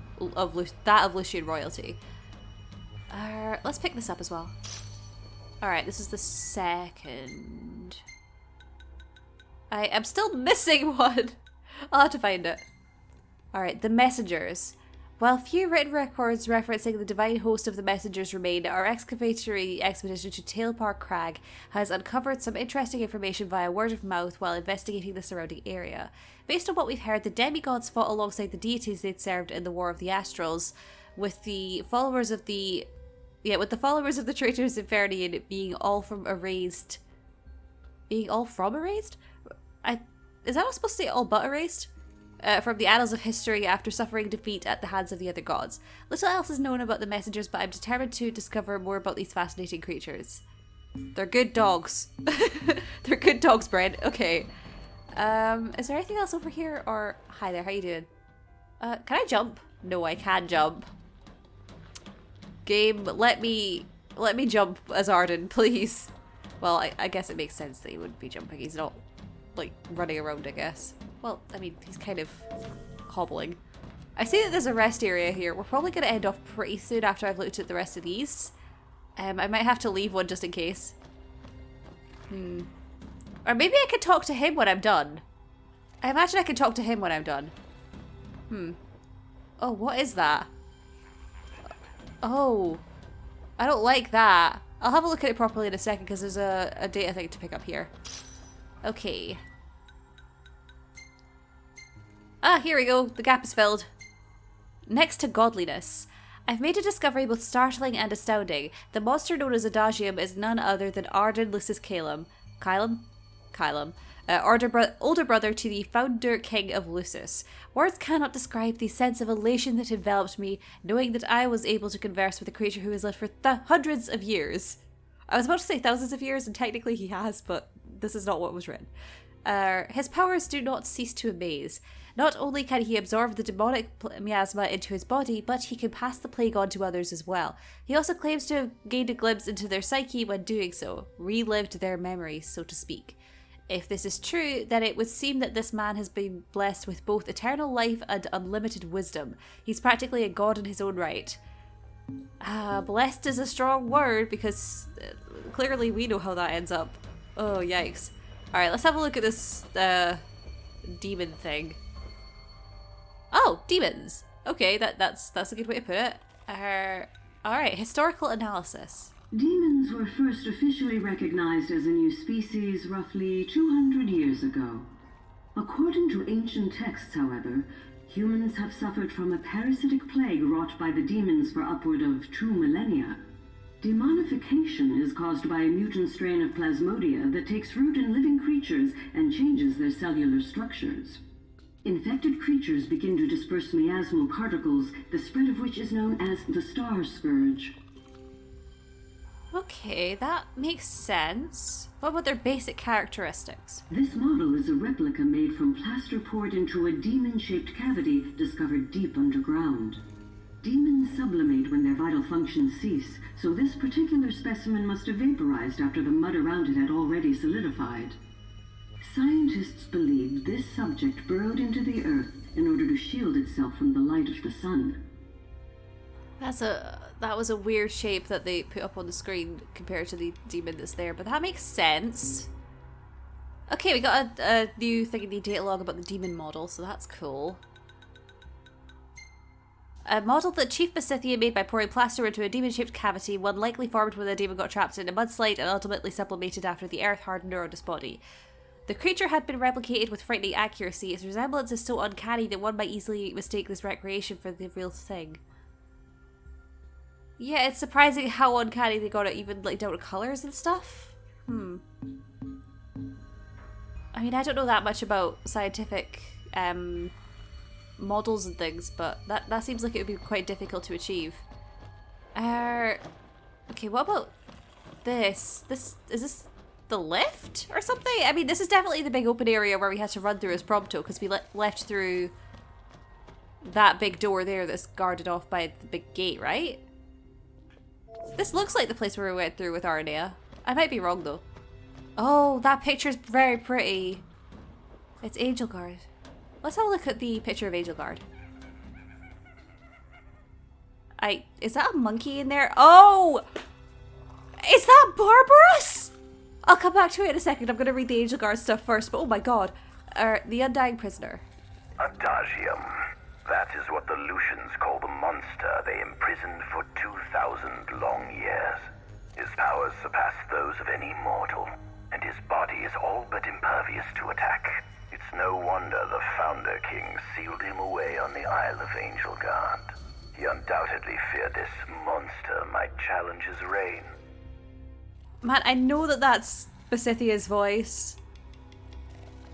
that of Lucian royalty. Let's pick this up as well. Alright, this is the second. I am still missing one. I'll have to find it. Alright, the messengers. While few written records referencing the divine host of the messengers remain, our excavatory expedition to Tailpark Crag has uncovered some interesting information via word of mouth while investigating the surrounding area. Based on what we've heard, the demigods fought alongside the deities they'd served in the War of the Astrals, with the followers of the traitors Infernian being all from erased. Is that not supposed to say all but erased? from the annals of history after suffering defeat at the hands of the other gods. Little else is known about the messengers, but I'm determined to discover more about these fascinating creatures. They're good dogs. They're good dogs, Brent. Okay. Is there anything else over here? Or hi there, how you doing? Can I jump? No, I can't jump. Game, let me jump as Ardyn, please. Well, I guess it makes sense that he wouldn't be jumping. He's not, like, running around, I guess. Well, I mean, he's kind of hobbling. I see that there's a rest area here. We're probably going to end off pretty soon after I've looked at the rest of these. I might have to leave one just in case. Or maybe I could talk to him when I'm done. I imagine I could talk to him when I'm done. Oh, what is that? Oh, I don't like that. I'll have a look at it properly in a second because there's a data thing to pick up here. Okay. Ah, here we go. The gap is filled. Next to godliness. I've made a discovery both startling and astounding. The monster known as Adagium is none other than Ardyn Lucis Calum. Kylum. Older brother to the founder king of Lucis. Words cannot describe the sense of elation that enveloped me, knowing that I was able to converse with a creature who has lived for hundreds of years. I was about to say thousands of years, and technically he has, but this is not what was written. His powers do not cease to amaze. Not only can he absorb the demonic miasma into his body, but he can pass the plague on to others as well. He also claims to have gained a glimpse into their psyche when doing so, relived their memories, so to speak. If this is true, then it would seem that this man has been blessed with both eternal life and unlimited wisdom. He's practically a god in his own right. Blessed is a strong word, because clearly we know how that ends up. Oh, yikes. Alright, let's have a look at this demon thing. Oh, demons! Okay, that's a good way to put it. Alright, historical analysis. Demons were first officially recognized as a new species roughly 200 years ago. According to ancient texts, however, humans have suffered from a parasitic plague wrought by the demons for upward of 2 millennia. Demonification is caused by a mutant strain of plasmodia that takes root in living creatures and changes their cellular structures. Infected creatures begin to disperse miasmal particles, the spread of which is known as the Star Scourge. Okay, that makes sense. What about their basic characteristics? This model is a replica made from plaster poured into a demon-shaped cavity discovered deep underground. Demons sublimate when their vital functions cease, so this particular specimen must have vaporized after the mud around it had already solidified. Scientists believed this subject burrowed into the earth in order to shield itself from the light of the sun. That was a weird shape that they put up on the screen compared to the demon that's there, but that makes sense. Okay, we got a new thing in the data log about the demon model, so that's cool. A model that Chief Besithia made by pouring plaster into a demon-shaped cavity, one likely formed when the demon got trapped in a mudslide and ultimately sublimated after the earth hardened around his body. The creature had been replicated with frightening accuracy. Its resemblance is so uncanny that one might easily mistake this recreation for the real thing. Yeah, it's surprising how uncanny they got it, even like down to colours and stuff. I mean, I don't know that much about scientific models and things, but that seems like it would be quite difficult to achieve. Okay, what about this? Is this the lift or something? I mean, this is definitely the big open area where we had to run through as Prompto, because we left through that big door there that's guarded off by the big gate, right? This looks like the place where we went through with Arnea. I might be wrong though. Oh, that picture's very pretty. It's Angelguard. Let's have a look at the picture of Angelguard. Is that a monkey in there? Oh! Is that Barbarous? I'll come back to it in a second. I'm going to read the Angelguard stuff first, but oh my god. The Undying Prisoner. Adagium. That is what the Lucians call the monster they imprisoned for 2,000 long years. His powers surpass those of any mortal, and his body is all but impervious to attack. It's no wonder the Founder King sealed him away on the Isle of Angelguard. He undoubtedly feared this monster might challenge his reign. Man, I know that that's Besithia's voice.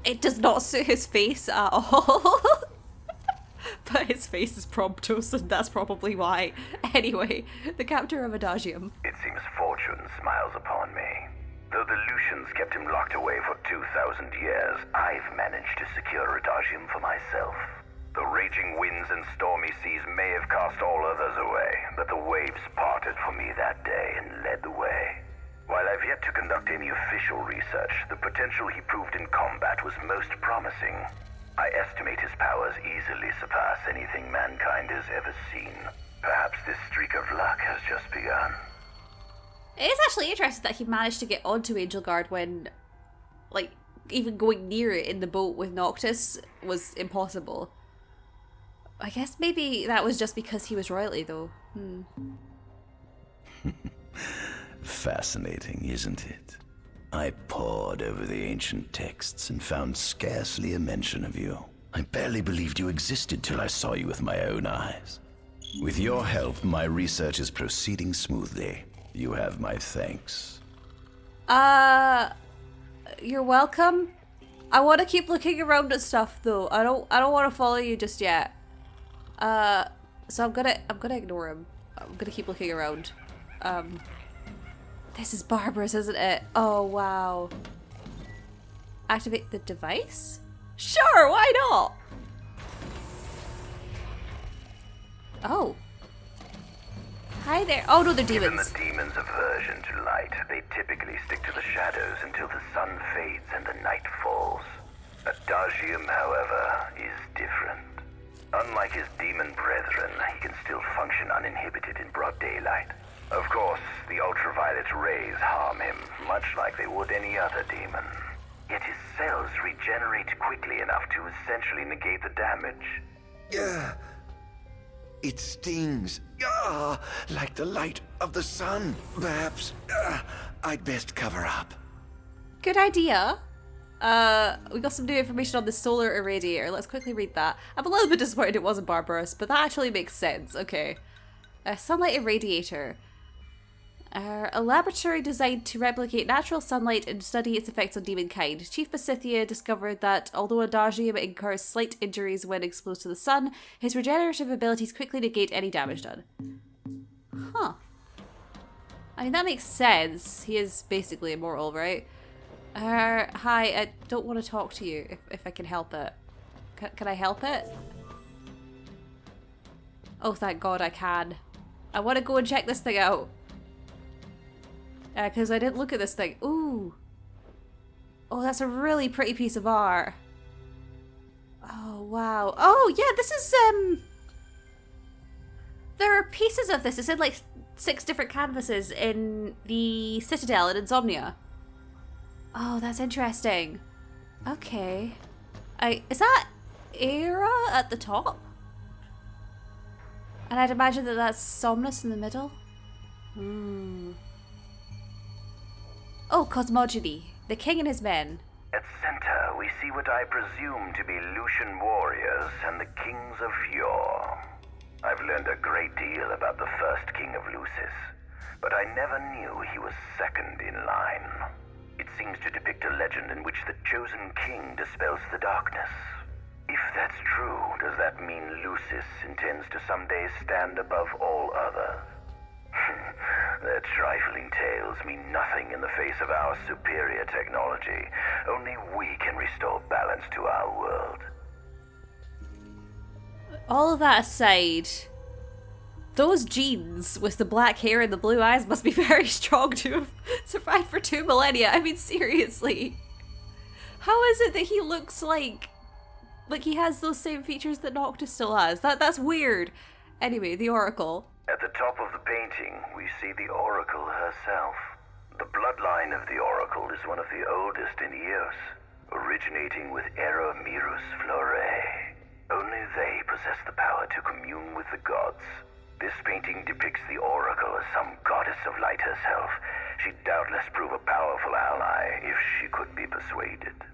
It does not suit his face at all. But his face is Promptos, and that's probably why. Anyway, the captor of Adagium. It seems fortune smiles upon me. Though the Lucians kept him locked away for 2,000 years, I've managed to secure Adagium for myself. The raging winds and stormy seas may have cast all others away, but the waves parted for me that day and led the way. While I've yet to conduct any official research, the potential he proved in combat was most promising. I estimate his powers easily surpass anything mankind has ever seen. Perhaps this streak of luck has just begun. It is actually interesting that he managed to get onto Angel Guard when, like, even going near it in the boat with Noctis was impossible. I guess maybe that was just because he was royalty, though. Fascinating, isn't it? I pored over the ancient texts and found scarcely a mention of you. I barely believed you existed till I saw you with my own eyes. With your help, my research is proceeding smoothly. You have my thanks. You're welcome. I want to keep looking around at stuff, though. I don't want to follow you just yet. So I'm gonna ignore him. I'm gonna keep looking around. This is barbarous, isn't it? Oh, wow. Activate the device? Sure, why not? Oh. Hi there. Oh, no, they're demons. Given the demons' aversion to light, they typically stick to the shadows until the sun fades and the night falls. Adagium, however, is different. Unlike his demon brethren, he can still function uninhibited in broad daylight. Of course, the ultraviolet rays harm him, much like they would any other demon. Yet his cells regenerate quickly enough to essentially negate the damage. Yeah. It stings. Like the light of the sun. Perhaps I'd best cover up. Good idea. We got some new information on the solar irradiator. Let's quickly read that. I'm a little bit disappointed it wasn't barbarous, but that actually makes sense. Okay. Sunlight irradiator. A laboratory designed to replicate natural sunlight and study its effects on demonkind. Chief Basithia discovered that although Adagium incurs slight injuries when exposed to the sun, his regenerative abilities quickly negate any damage done. Huh. I mean, that makes sense. He is basically immortal, right? Hi, I don't want to talk to you if I can help it. Can I help it? Oh, thank God I can. I want to go and check this thing out. Because I didn't look at this thing. Ooh. Oh, that's a really pretty piece of art. Oh, wow. Oh, yeah, this is, there are pieces of this. It's in, like, 6 different canvases in the Citadel in Insomnia. Oh, that's interesting. Okay. Is that Era at the top? And I'd imagine that that's Somnus in the middle. Oh, cosmogony. The king and his men. At center, we see what I presume to be Lucian warriors and the kings of yore. I've learned a great deal about the first king of Lucis, but I never knew he was second in line. It seems to depict a legend in which the chosen king dispels the darkness. If that's true, does that mean Lucis intends to someday stand above all others? Their trifling tales mean nothing in the face of our superior technology. Only we can restore balance to our world. All of that aside, those genes with the black hair and the blue eyes must be very strong to have survived for 2 millennia. I mean, seriously. How is it that he looks like he has those same features that Noctis still has? That's weird. Anyway, the Oracle. At the top of the painting, we see the Oracle herself. The bloodline of the Oracle is one of the oldest in Eos, originating with Era Mirus Flore. Only they possess the power to commune with the gods. This painting depicts the Oracle as some goddess of light herself. She'd doubtless prove a powerful ally if she could be persuaded.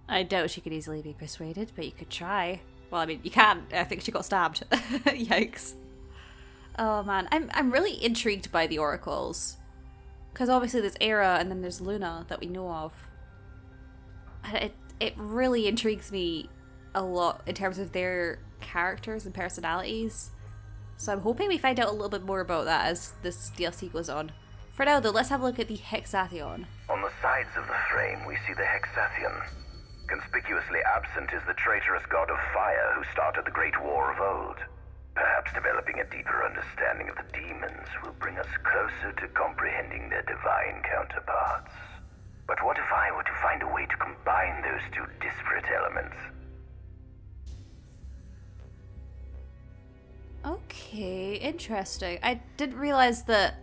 I doubt she could easily be persuaded, but you could try. Well, I mean, you can. I think she got stabbed. Yikes. Oh man, I'm really intrigued by the oracles, because obviously there's Era and then there's Luna that we know of. And it really intrigues me a lot in terms of their characters and personalities. So I'm hoping we find out a little bit more about that as this DLC goes on. For now though, let's have a look at the Hexathion. On the sides of the frame, we see the Hexathion. Conspicuously absent is the traitorous god of fire who started the Great War of old. Perhaps developing a deeper understanding of the demons will bring us closer to comprehending their divine counterparts. But what if I were to find a way to combine those two disparate elements? Okay, interesting. I didn't realize that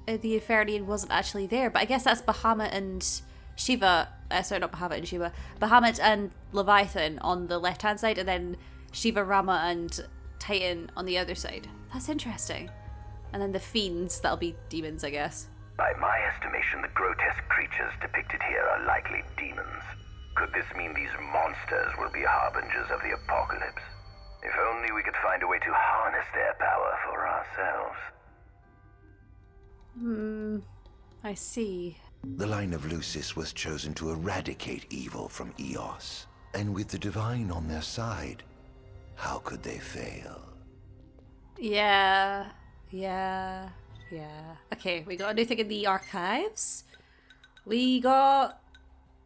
the Infernian wasn't actually there, but I guess that's Bahamut and Shiva. Sorry, not Bahamut and Shiva. Bahamut and Leviathan on the left-hand side, and then Shiva, Rama, and Titan on the other side. That's interesting. And then the fiends, that'll be demons, I guess. By my estimation, the grotesque creatures depicted here are likely demons. Could this mean these monsters will be harbingers of the apocalypse? If only we could find a way to harness their power for ourselves. I see. The line of Lucis was chosen to eradicate evil from Eos. And with the divine on their side, how could they fail? Yeah. Okay, we got a new thing in the archives. We got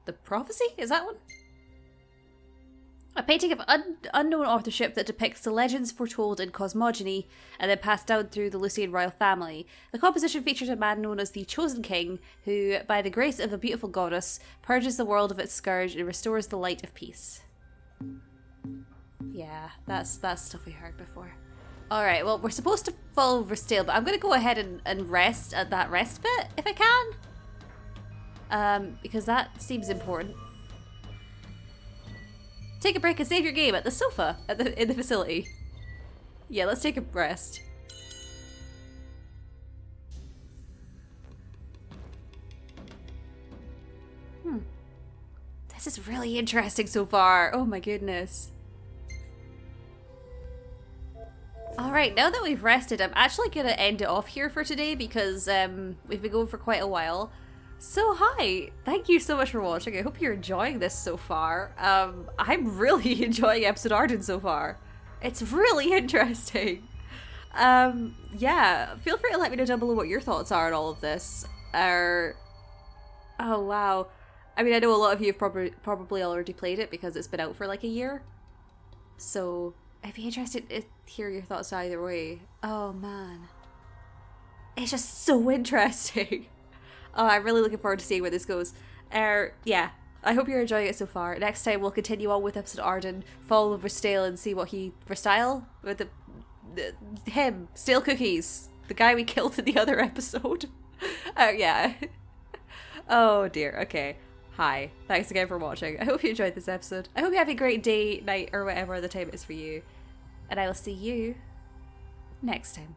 the prophecy, is that one? A painting of unknown authorship that depicts the legends foretold in cosmogony and then passed down through the Lucian royal family. The composition features a man known as the Chosen King, who, by the grace of a beautiful goddess, purges the world of its scourge and restores the light of peace. Yeah, that's stuff we heard before. Alright, well, we're supposed to follow Verstale, but I'm going to go ahead and rest at that rest bit, if I can. Because that seems important. Take a break and save your game at the sofa in the facility. Yeah, let's take a rest. This is really interesting so far. Oh my goodness. Alright, now that we've rested, I'm actually going to end it off here for today because we've been going for quite a while. So hi, thank you so much for watching. I hope you're enjoying this so far. I'm really enjoying episode Ardyn so far. It's really interesting. Yeah, feel free to let me know down below what your thoughts are on all of this. Oh wow. I mean, I know a lot of you have probably already played it because it's been out for like a year. So I'd be interested to hear your thoughts either way. Oh man. It's just so interesting. Oh, I'm really looking forward to seeing where this goes. Yeah, I hope you're enjoying it so far. Next time we'll continue on with episode Ardyn, follow Verstale and see what Verstale? With him, Stale Cookies. The guy we killed in the other episode. Yeah. Oh dear, okay. Hi, thanks again for watching. I hope you enjoyed this episode. I hope you have a great day, night, or whatever the time it is for you. And I will see you next time.